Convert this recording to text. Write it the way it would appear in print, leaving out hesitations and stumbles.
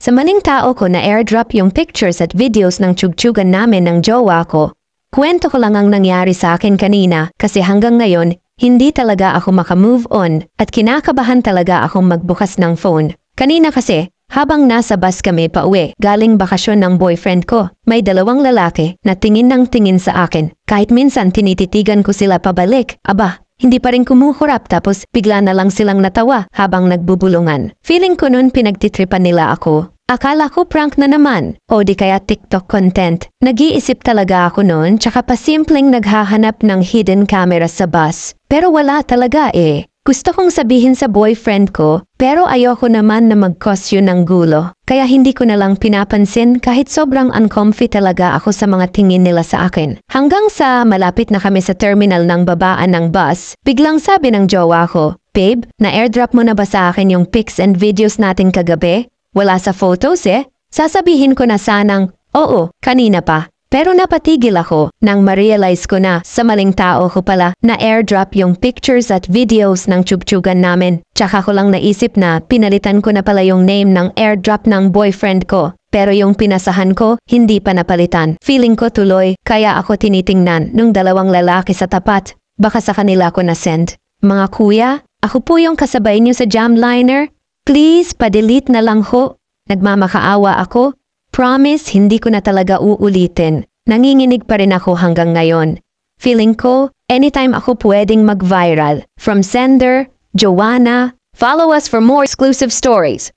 Sa maling tao ko na airdrop yung pictures at videos ng tugtugan namin ng jowa ko. Kwento ko lang ang nangyari sa akin kanina kasi hanggang ngayon, hindi talaga ako makamove on at kinakabahan talaga akong magbukas ng phone. Kanina kasi, habang nasa bus kami pauwi, galing bakasyon ng boyfriend ko, may dalawang lalaki na tingin ng tingin sa akin. Kahit minsan tinititigan ko sila pabalik, aba, hindi pa rin kumuhurap tapos bigla na lang silang natawa habang nagbubulungan. Feeling ko nun pinagtitripan nila ako. Akala ko prank na naman o di kaya TikTok content. Nag-iisip talaga ako noon tsaka pa simpleng naghahanap ng hidden camera sa bus. Pero wala talaga eh. Gusto kong sabihin sa boyfriend ko pero ayoko naman na mag-cause yun ng gulo. Kaya hindi ko na lang pinapansin kahit sobrang uncomfy talaga ako sa mga tingin nila sa akin. Hanggang sa malapit na kami sa terminal ng babaan ng bus, biglang sabi ng jowa ko, "Babe, na-airdrop mo na ba sa akin yung pics and videos natin kagabi? Wala sa photos eh." Sasabihin ko na sanang, oo, kanina pa. Pero napatigil ako nang ma-realize ko na sa maling tao ko pala na airdrop yung pictures at videos ng tugtugan namin. Tsaka ko lang naisip na pinalitan ko na pala yung name ng airdrop ng boyfriend ko. Pero yung pinasahan ko, hindi pa napalitan. Feeling ko tuloy, kaya ako tinitingnan nung dalawang lalaki sa tapat. Baka sa kanila ko na-send. Mga kuya, ako po yung kasabay niyo sa Jamliner. Please, pa-delete na lang ho. Nagmamakaawa ako. Promise, hindi ko na talaga uulitin. Nanginginig pa rin ako hanggang ngayon. Feeling ko, anytime ako pwedeng mag-viral. From sender, Joanna. Follow us for more exclusive stories.